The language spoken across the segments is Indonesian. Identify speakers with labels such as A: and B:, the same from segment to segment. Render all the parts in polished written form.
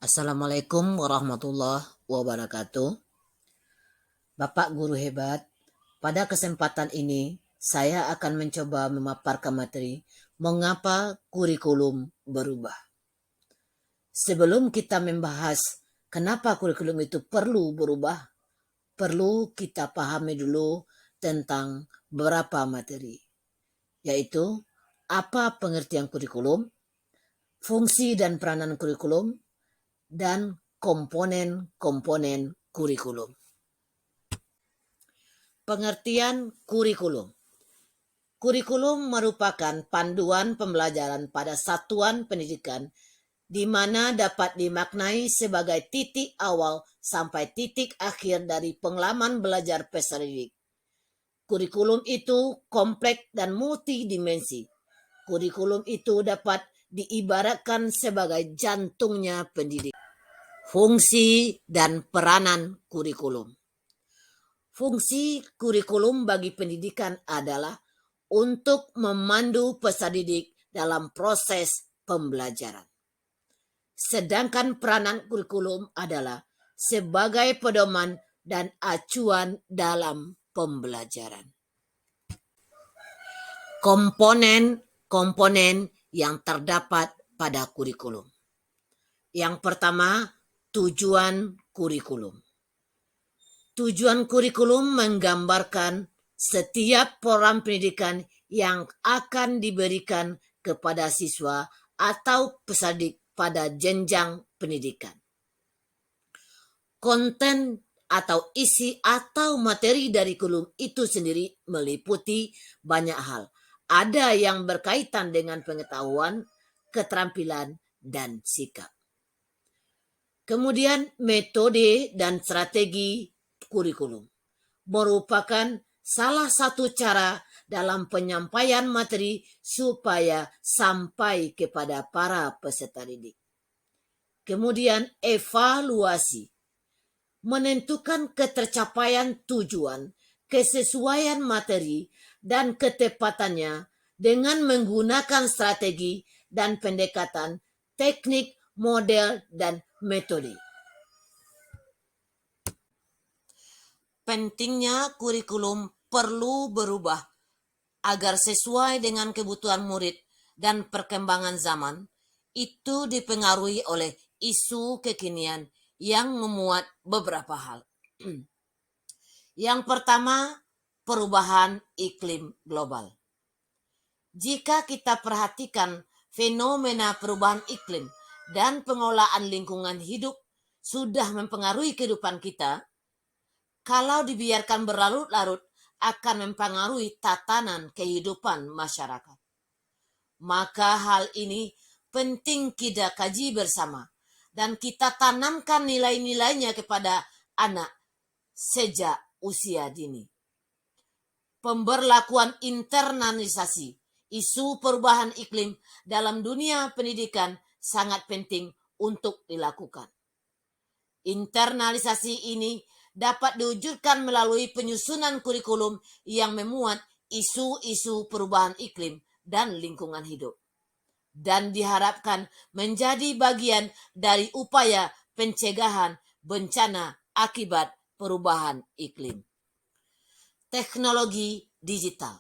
A: Assalamualaikum warahmatullahi wabarakatuh. Bapak guru hebat, pada kesempatan ini saya akan mencoba memaparkan materi mengapa kurikulum berubah. Sebelum kita membahas kenapa kurikulum itu perlu berubah, perlu kita pahami dulu tentang beberapa materi, yaitu apa pengertian kurikulum, fungsi dan peranan kurikulum, dan komponen-komponen kurikulum. Pengertian kurikulum. Kurikulum merupakan panduan pembelajaran pada satuan pendidikan di mana dapat dimaknai sebagai titik awal sampai titik akhir dari pengalaman belajar peserta didik. Kurikulum itu kompleks dan multidimensi. Kurikulum itu dapat diibaratkan sebagai jantungnya pendidik. Fungsi dan peranan kurikulum. Fungsi kurikulum bagi pendidikan adalah untuk memandu peserta didik dalam proses pembelajaran. Sedangkan peranan kurikulum adalah sebagai pedoman dan acuan dalam pembelajaran. Komponen-komponen yang terdapat pada kurikulum. Yang pertama, tujuan kurikulum. Tujuan kurikulum menggambarkan setiap program pendidikan yang akan diberikan kepada siswa atau peserta didik pada jenjang pendidikan. Konten atau isi atau materi dari kurikulum itu sendiri meliputi banyak hal. Ada yang berkaitan dengan pengetahuan, keterampilan, dan sikap. Kemudian metode dan strategi kurikulum merupakan salah satu cara dalam penyampaian materi supaya sampai kepada para peserta didik. Kemudian evaluasi menentukan ketercapaian tujuan, kesesuaian materi, dan ketepatannya dengan menggunakan strategi dan pendekatan, teknik, model, dan metode. Pentingnya kurikulum perlu berubah agar sesuai dengan kebutuhan murid dan perkembangan zaman. Itu dipengaruhi oleh isu kekinian yang memuat beberapa hal. Yang pertama, perubahan iklim global. Jika kita perhatikan fenomena perubahan iklim dan pengelolaan lingkungan hidup sudah mempengaruhi kehidupan kita, kalau dibiarkan berlarut-larut akan mempengaruhi tatanan kehidupan masyarakat. Maka hal ini penting kita kaji bersama dan kita tanamkan nilai-nilainya kepada anak sejak usia dini. Pemberlakuan internalisasi isu perubahan iklim dalam dunia pendidikan sangat penting untuk dilakukan. Internalisasi ini dapat diwujudkan melalui penyusunan kurikulum yang memuat isu-isu perubahan iklim dan lingkungan hidup, dan diharapkan menjadi bagian dari upaya pencegahan bencana akibat perubahan iklim. Teknologi digital.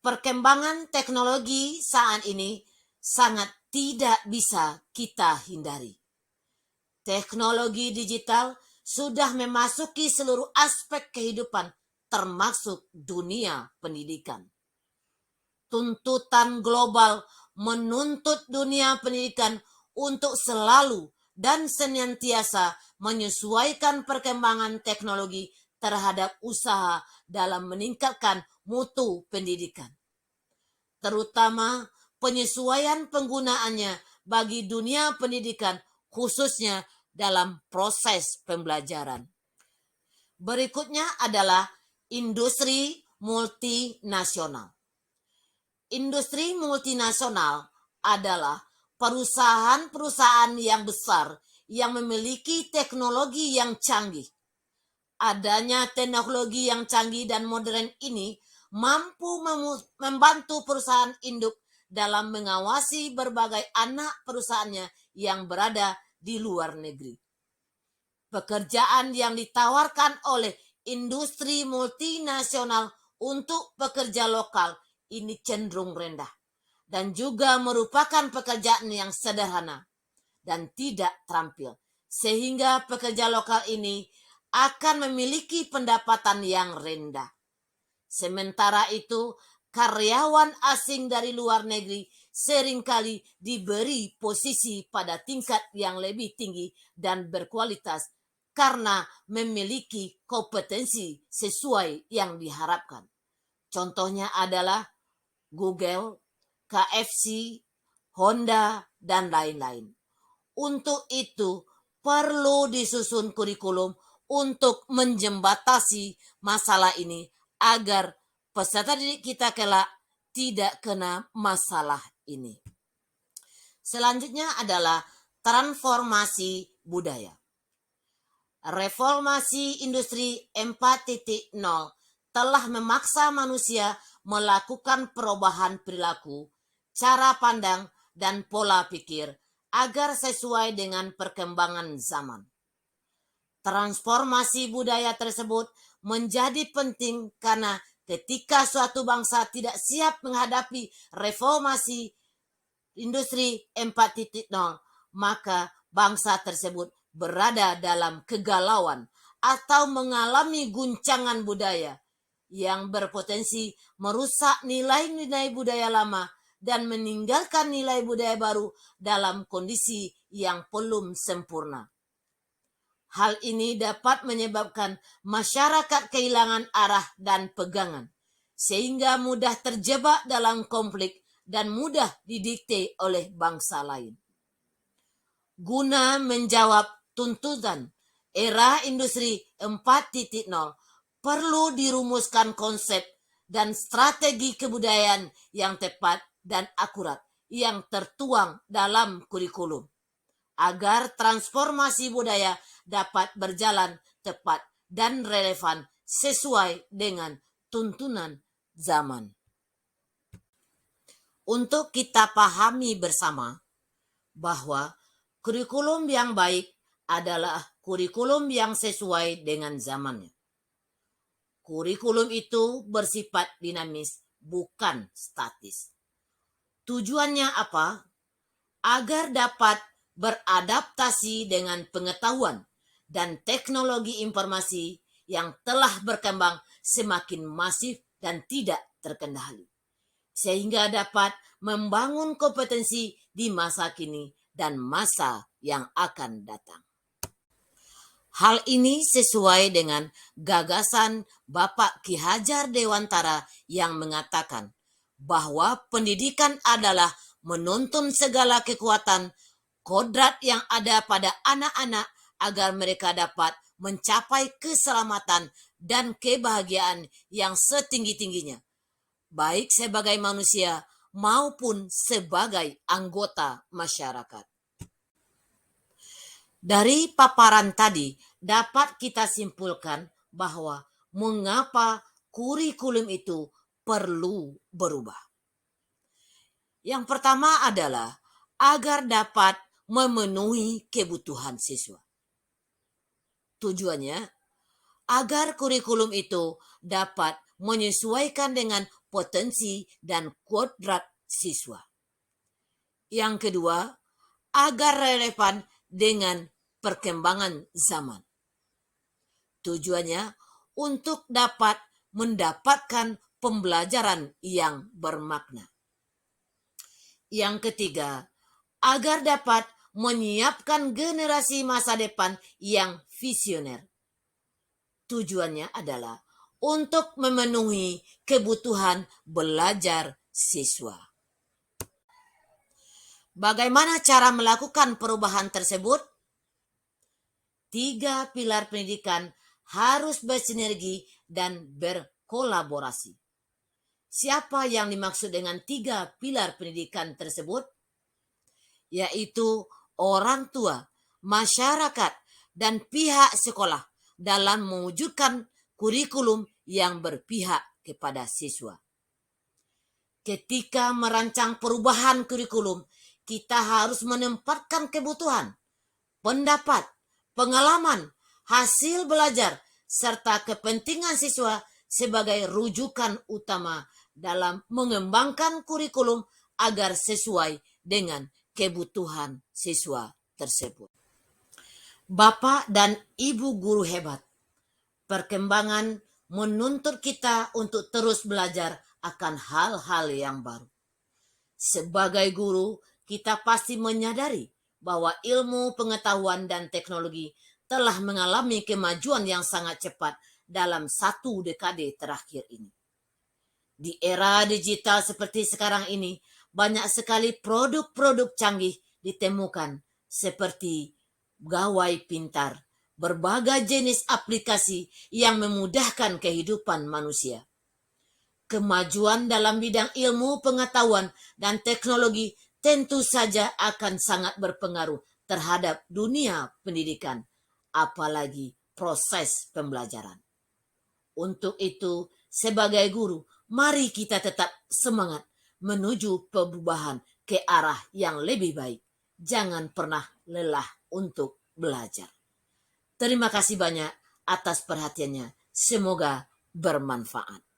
A: Perkembangan teknologi saat ini sangat tidak bisa kita hindari. Teknologi digital sudah memasuki seluruh aspek kehidupan, termasuk dunia pendidikan. Tuntutan global menuntut dunia pendidikan untuk selalu dan senantiasa menyesuaikan perkembangan teknologi terhadap usaha dalam meningkatkan mutu pendidikan, terutama penyesuaian penggunaannya bagi dunia pendidikan, khususnya dalam proses pembelajaran. Berikutnya adalah industri multinasional. Industri multinasional adalah perusahaan-perusahaan yang besar yang memiliki teknologi yang canggih. Adanya teknologi yang canggih dan modern ini mampu membantu perusahaan induk dalam mengawasi berbagai anak perusahaannya yang berada di luar negeri. Pekerjaan yang ditawarkan oleh industri multinasional untuk pekerja lokal ini cenderung rendah dan juga merupakan pekerjaan yang sederhana dan tidak terampil, sehingga pekerja lokal ini akan memiliki pendapatan yang rendah. Sementara itu, karyawan asing dari luar negeri seringkali diberi posisi pada tingkat yang lebih tinggi dan berkualitas karena memiliki kompetensi sesuai yang diharapkan. Contohnya adalah Google, KFC, Honda, dan lain-lain. Untuk itu, perlu disusun kurikulum untuk menjembatasi masalah ini agar peserta didik kita kelak tidak kena masalah ini. Selanjutnya adalah transformasi budaya. Reformasi industri 4.0 telah memaksa manusia melakukan perubahan perilaku, cara pandang, dan pola pikir agar sesuai dengan perkembangan zaman. Transformasi budaya tersebut menjadi penting karena ketika suatu bangsa tidak siap menghadapi reformasi industri 4.0, maka bangsa tersebut berada dalam kegalauan atau mengalami guncangan budaya yang berpotensi merusak nilai-nilai budaya lama dan meninggalkan nilai budaya baru dalam kondisi yang belum sempurna. Hal ini dapat menyebabkan masyarakat kehilangan arah dan pegangan, sehingga mudah terjebak dalam konflik dan mudah didikte oleh bangsa lain. Guna menjawab tuntutan era industri 4.0, perlu dirumuskan konsep dan strategi kebudayaan yang tepat dan akurat yang tertuang dalam kurikulum, agar transformasi budaya dapat berjalan tepat dan relevan sesuai dengan tuntunan zaman. Untuk kita pahami bersama bahwa kurikulum yang baik adalah kurikulum yang sesuai dengan zamannya. Kurikulum itu bersifat dinamis, bukan statis. Tujuannya apa? Agar dapat beradaptasi dengan pengetahuan dan teknologi informasi yang telah berkembang semakin masif dan tidak terkendali, sehingga dapat membangun kompetensi di masa kini dan masa yang akan datang. Hal ini sesuai dengan gagasan Bapak Ki Hajar Dewantara yang mengatakan bahwa pendidikan adalah menuntun segala kekuatan kodrat yang ada pada anak-anak agar mereka dapat mencapai keselamatan dan kebahagiaan yang setinggi-tingginya, baik sebagai manusia maupun sebagai anggota masyarakat. Dari paparan tadi dapat kita simpulkan bahwa mengapa kurikulum itu perlu berubah. Yang pertama adalah agar dapat memenuhi kebutuhan siswa. Tujuannya agar kurikulum itu dapat menyesuaikan dengan potensi dan kodrat siswa. Yang kedua, agar relevan dengan perkembangan zaman. Tujuannya untuk dapat mendapatkan pembelajaran yang bermakna. Yang ketiga, agar dapat menyiapkan generasi masa depan yang visioner. Tujuannya adalah untuk memenuhi kebutuhan belajar siswa. Bagaimana cara melakukan perubahan tersebut? 3 pilar pendidikan harus bersinergi dan berkolaborasi. Siapa yang dimaksud dengan 3 pilar pendidikan tersebut? Yaitu orang tua, masyarakat, dan pihak sekolah dalam mewujudkan kurikulum yang berpihak kepada siswa. Ketika merancang perubahan kurikulum, kita harus menempatkan kebutuhan, pendapat, pengalaman, hasil belajar, serta kepentingan siswa sebagai rujukan utama dalam mengembangkan kurikulum agar sesuai dengan kebutuhan siswa tersebut. Bapak dan Ibu guru hebat, perkembangan menuntut kita untuk terus belajar akan hal-hal yang baru. Sebagai guru, kita pasti menyadari bahwa ilmu, pengetahuan, dan teknologi telah mengalami kemajuan yang sangat cepat dalam 1 dekade terakhir ini. Di era digital seperti sekarang ini, banyak sekali produk-produk canggih ditemukan seperti gawai pintar, berbagai jenis aplikasi yang memudahkan kehidupan manusia. Kemajuan dalam bidang ilmu, pengetahuan, dan teknologi tentu saja akan sangat berpengaruh terhadap dunia pendidikan, apalagi proses pembelajaran. Untuk itu, sebagai guru, mari kita tetap semangat menuju perubahan ke arah yang lebih baik. Jangan pernah lelah untuk belajar. Terima kasih banyak atas perhatiannya. Semoga bermanfaat.